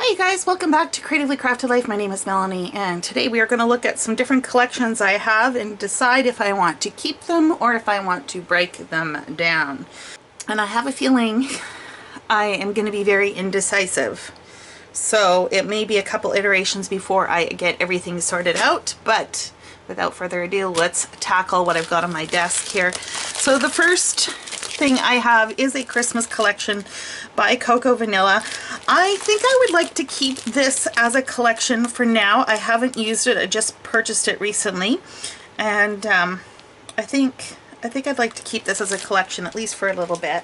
Hi you guys, welcome back to Creatively Crafted Life. My name is Melanie and today we are going to look at some different collections I have and decide if I want to keep them or if I want to break them down. And I have a feeling I am going to be very indecisive. So it may be a couple iterations before I get everything sorted out, but without further ado, let's tackle what I've got on my desk here. So the first thing I have is a Christmas collection by Cocoa Vanilla. I think I would like to keep this as a collection for now. I haven't used it, I just purchased it recently, and I think I'd like to keep this as a collection at least for a little bit.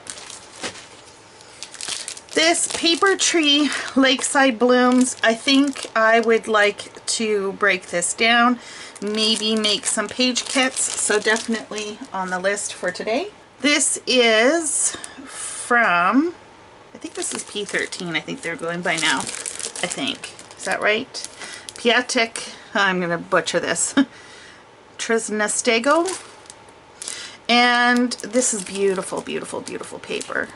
This Paper Tree Lakeside Blooms, I think I would like to break this down, maybe make some page kits, so definitely on the list for today. This is from, I think this is P13, I think they're going by now, I think. Is that right? Piatek, I'm going to butcher this, Trisnestego. And this is beautiful, beautiful, beautiful paper.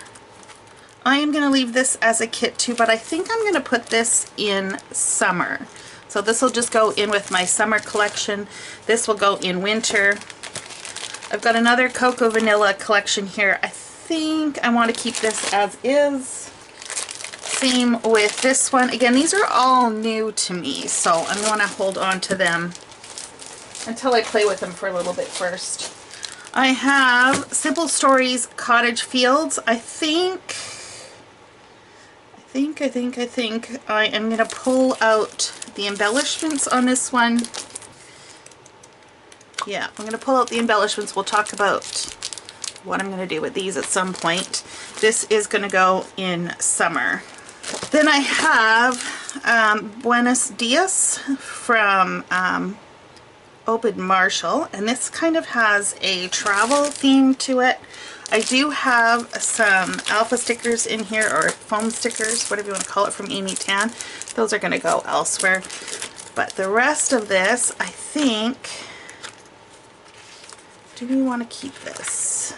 I am going to leave this as a kit too, but I think I'm going to put this in summer. So this will just go in with my summer collection. This will go in winter. I've got another Cocoa Vanilla collection here. I think I want to keep this as is. Same with this one. Again, these are all new to me, so I'm going to hold on to them until I play with them for a little bit first. I have Simple Stories Cottage Fields. I think I am going to pull out the embellishments on this one. Yeah, I'm going to pull out the embellishments. We'll talk about what I'm going to do with these at some point. This is going to go in summer. Then I have Buenos Dias from Open Marshall, and this kind of has a travel theme to it. I do have some alpha stickers in here, or foam stickers, whatever you want to call it, from Amy Tan. Those are going to go elsewhere. But the rest of this, I think, do we want to keep this?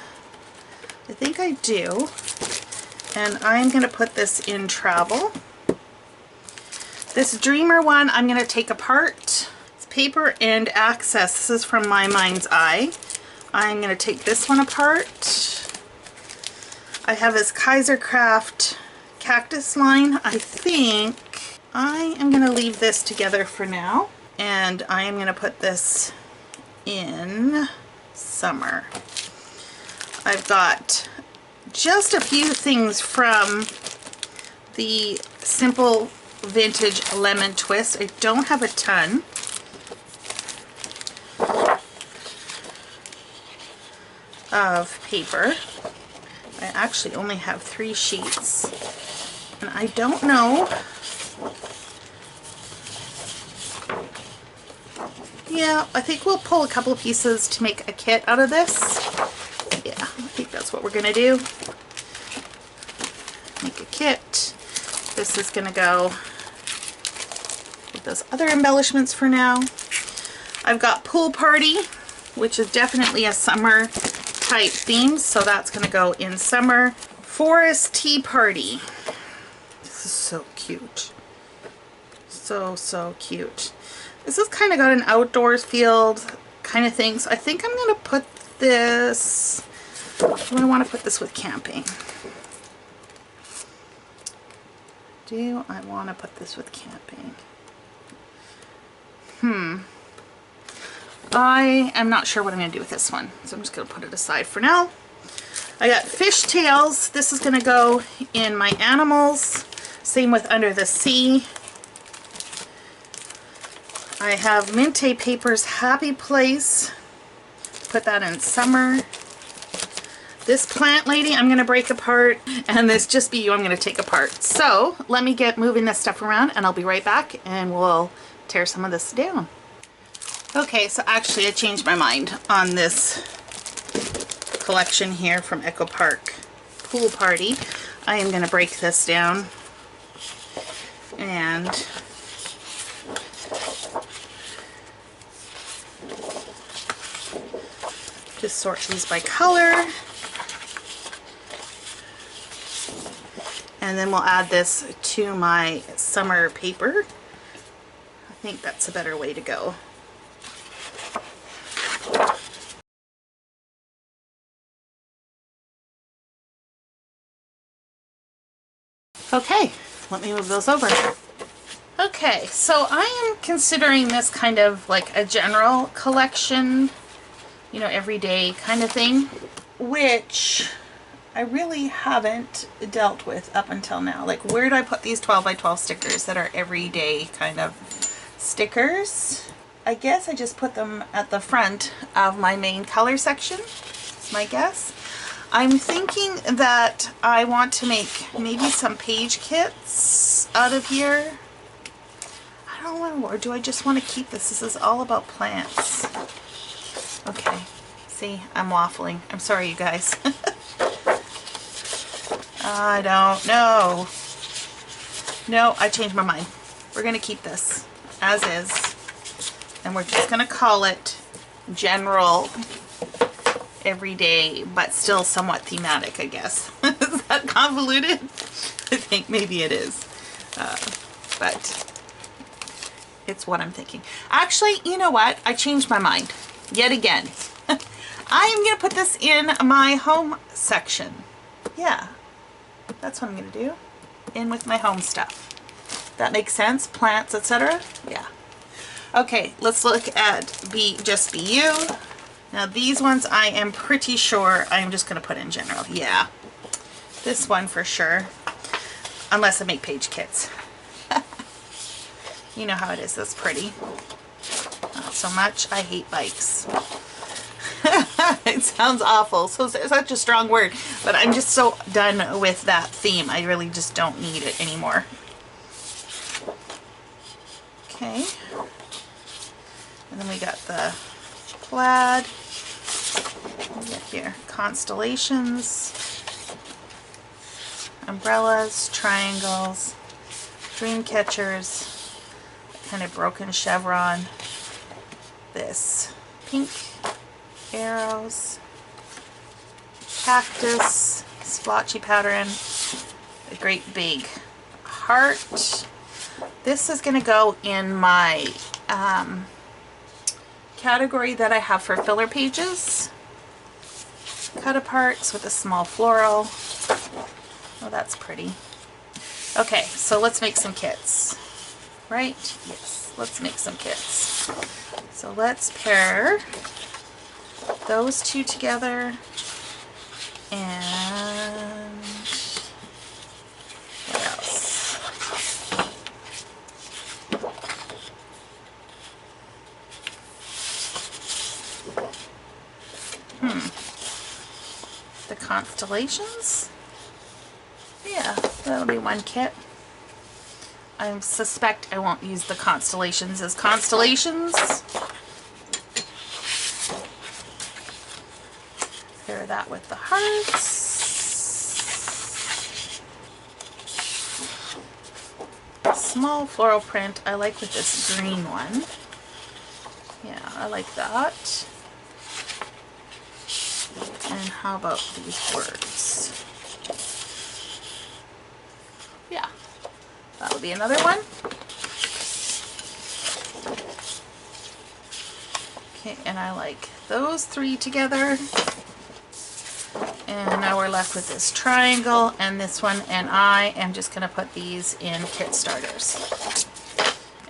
I think I do. And I'm going to put this in travel. This Dreamer one I'm going to take apart. It's Paper and Access. This is from My Mind's Eye. I'm going to take this one apart. I have this Kaiser Craft cactus line. I think I am going to leave this together for now. And I am going to put this in summer. I've got just a few things from the Simple Vintage Lemon Twist. I don't have a ton. Of paper. I actually only have 3 sheets. And I don't know. Yeah, I think we'll pull a couple of pieces to make a kit out of this. Yeah, I think that's what we're going to do. Make a kit. This is going to go with those other embellishments for now. I've got Pool Party, which is definitely a summer type theme, so that's going to go in summer. Forest Tea Party. This is so cute. So cute. This has kind of got an outdoors field kind of thing, so I think I'm going to put this, do I want to put this with camping? Do I want to put this with camping? I am not sure what I'm going to do with this one, so I'm just going to put it aside for now. I got Fishtails. This is going to go in my animals. Same with Under the Sea. I have Minte Paper's Happy Place. Put that in summer. This Plant Lady I'm going to break apart, and this Just Be You I'm going to take apart. So let me get moving this stuff around and I'll be right back and we'll tear some of this down. Okay, so actually I changed my mind on this collection here from Echo Park Pool Party. I am going to break this down and just sort these by color. And then we'll add this to my summer paper. I think that's a better way to go. Okay, let me move those over. Okay, so I am considering this kind of like a general collection, you know, everyday kind of thing, which I really haven't dealt with up until now. Like, where do I put these 12 by 12 stickers that are everyday kind of stickers? I guess I just put them at the front of my main color section, is my guess. I'm thinking that I want to make maybe some page kits out of here. I don't know, or do I just want to keep this? This is all about plants. Okay, see, I'm waffling. I'm sorry, you guys. I don't know. No, I changed my mind. We're going to keep this as is. And we're just going to call it general, everyday, but still somewhat thematic, I guess. Is that convoluted? I think maybe it is. But it's what I'm thinking. Actually, you know what? I changed my mind. Yet again. I am going to put this in my home section. Yeah. That's what I'm going to do. In with my home stuff. That makes sense? Plants, etc.? Yeah. Okay, let's look at just BU. Now these ones I am pretty sure I'm just going to put in general. Yeah. This one for sure. Unless I make page kits. You know how it is. That's pretty. Not so much. I hate bikes. It sounds awful. So such a strong word. But I'm just so done with that theme. I really just don't need it anymore. Okay. And then we got the plaid. What do we got here? Constellations. Umbrellas. Triangles. Dream catchers. Kind of broken chevron. This pink arrows, cactus, splotchy pattern, a great big heart. This is going to go in my category that I have for filler pages. Cut aparts with a small floral. Oh, that's pretty. Okay, so let's make some kits. Right? Yes, let's make some kits. So let's pair those two together, and what else? The constellations? Yeah, that'll be one kit. I suspect I won't use the constellations as constellations. Pair that with the hearts. Small floral print I like with this green one. Yeah, I like that. And how about these words? Yeah, that'll be another one. Okay, and I like those three together. And now we're left with this triangle and this one, and I am just going to put these in kit starters.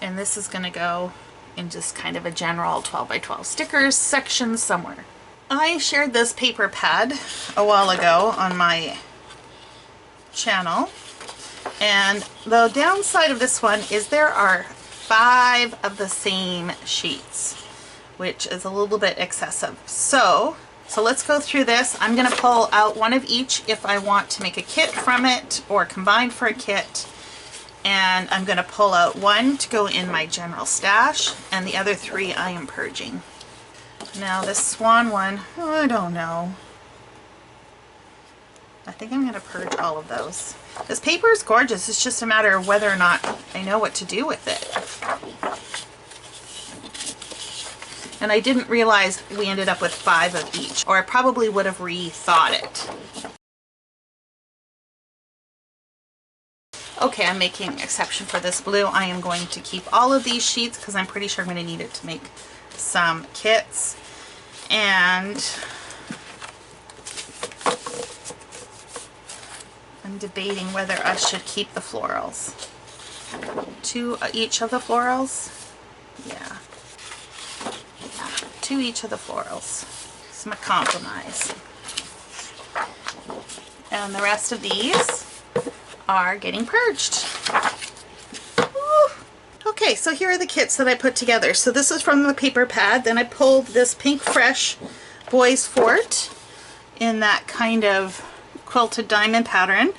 And this is going to go in just kind of a general 12 by 12 stickers section somewhere. I shared this paper pad a while ago on my channel, and the downside of this one is there are 5 of the same sheets, which is a little bit excessive. So let's go through this. I'm going to pull out one of each if I want to make a kit from it or combine for a kit. And I'm going to pull out one to go in my general stash, and the other 3 I am purging. Now this swan one, I don't know. I think I'm going to purge all of those. This paper is gorgeous. It's just a matter of whether or not I know what to do with it. And I didn't realize we ended up with 5 of each, or I probably would have rethought it. Okay, I'm making exception for this blue. I am going to keep all of these sheets because I'm pretty sure I'm going to need it to make some kits. And I'm debating whether I should keep the florals. 2 each of the florals. Yeah. 2 each of the florals. It's my compromise. And the rest of these are getting purged. Woo. Okay, so here are the kits that I put together. So this is from the paper pad. Then I pulled this Pink Fresh Boys Fort in that kind of quilted diamond pattern.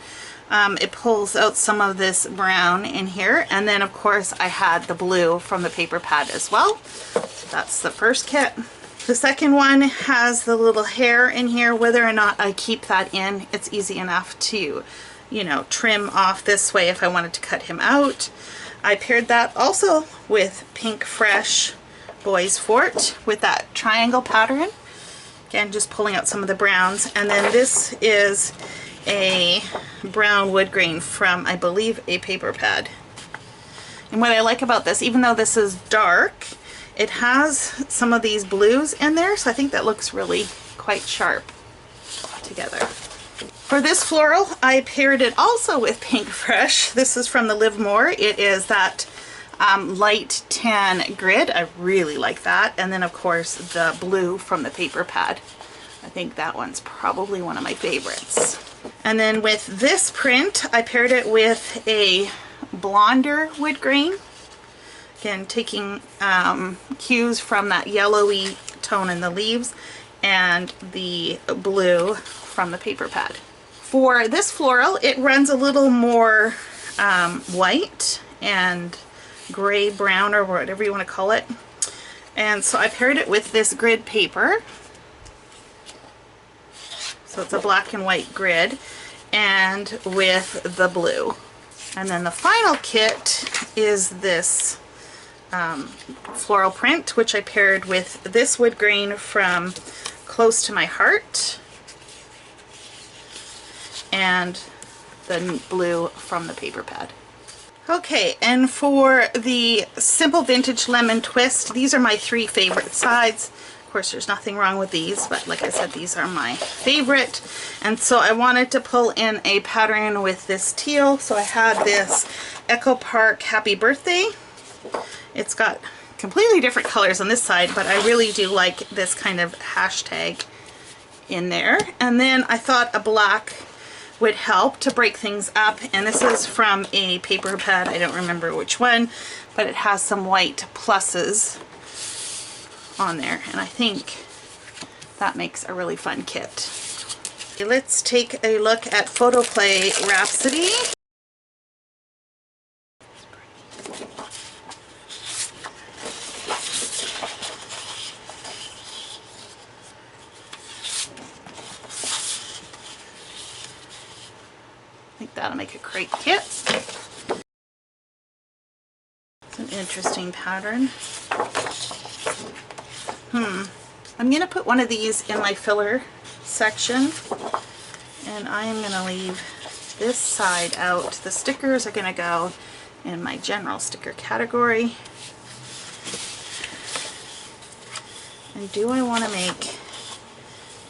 It pulls out some of this brown in here, and then of course I had the blue from the paper pad as well. So that's the first kit. The second one has the little hair in here. Whether or not I keep that in, it's easy enough to, you know, trim off this way if I wanted to cut him out. I paired that also with Pink Fresh Boys Fort with that triangle pattern. Again, just pulling out some of the browns. And then this is a brown wood grain from, I believe, a paper pad. And what I like about this, even though this is dark, it has some of these blues in there, so I think that looks really quite sharp together. For this floral, I paired it also with Pink Fresh. This is from the Live More. It is that light tan grid. I really like that. And then of course the blue from the paper pad. I think that one's probably one of my favorites. And then with this print, I paired it with a blonder wood grain. Again, taking cues from that yellowy tone in the leaves and the blue from the paper pad. For this floral, it runs a little more white and gray brown, or whatever you want to call it. And so I paired it with this grid paper. So it's a black and white grid, and with the blue. And then the final kit is this floral print, which I paired with this wood grain from Close to My Heart and the blue from the paper pad. Okay, and for the Simple Vintage Lemon Twist, these are my 3 favorite sides. Of course, there's nothing wrong with these, but like I said, these are my favorite. And so I wanted to pull in a pattern with this teal. So I had this Echo Park Happy Birthday. It's got completely different colors on this side, but I really do like this kind of hashtag in there. And then I thought a black would help to break things up. And this is from a paper pad. I don't remember which one, but it has some white pluses on there, and I think that makes a really fun kit. Okay, let's take a look at Photoplay Rhapsody. I think that'll make a great kit. It's an interesting pattern. I'm going to put one of these in my filler section, and I am going to leave this side out. The stickers are going to go in my general sticker category. And do I want to make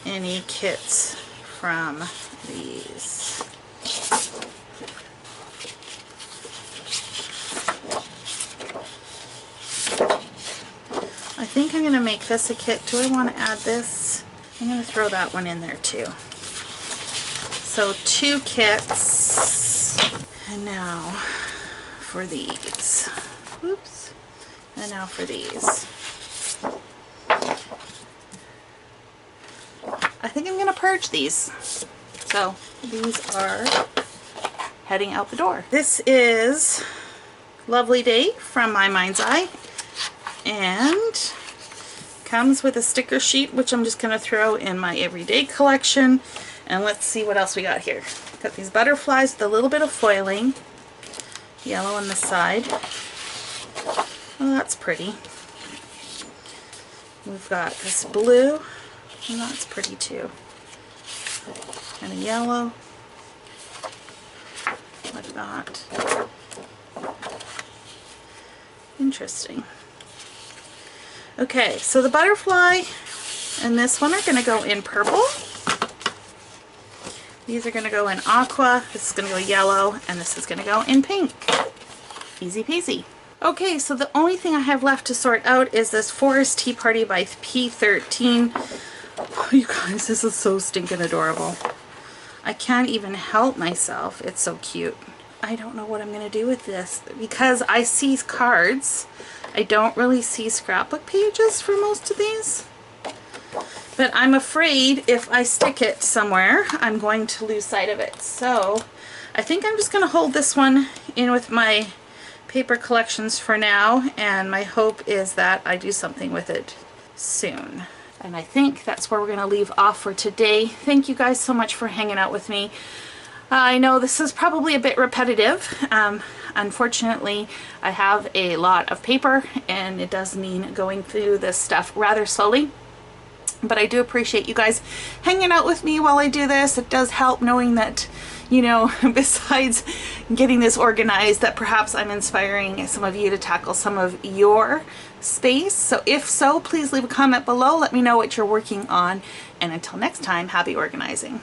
any kits from these? I think I'm going to make this a kit. Do I want to add this? I'm going to throw that one in there too. So 2 kits. And now for these. Oops. And now for these. I think I'm going to purge these. So these are heading out the door. This is Lovely Day from My Mind's Eye. And comes with a sticker sheet, which I'm just going to throw in my everyday collection. And let's see what else we got here. Got these butterflies with a little bit of foiling, yellow on the side. Oh, that's pretty. We've got this blue, and that's pretty too. And a yellow, like that. Interesting. Okay, so the butterfly and this one are going to go in purple. These are going to go in aqua, this is going to go yellow, and this is going to go in pink. Easy peasy. Okay, so the only thing I have left to sort out is this Forest Tea Party by P13. Oh, you guys, this is so stinking adorable. I can't even help myself. It's so cute. I don't know what I'm going to do with this because I see cards. I don't really see scrapbook pages for most of these. But I'm afraid if I stick it somewhere, I'm going to lose sight of it. So I think I'm just going to hold this one in with my paper collections for now, and my hope is that I do something with it soon. And I think that's where we're going to leave off for today. Thank you guys so much for hanging out with me. I know this is probably a bit repetitive. Unfortunately, I have a lot of paper, and it does mean going through this stuff rather slowly. But I do appreciate you guys hanging out with me while I do this. It does help knowing that, you know, besides getting this organized, that perhaps I'm inspiring some of you to tackle some of your space. So if so, please leave a comment below. Let me know what you're working on. And until next time, happy organizing.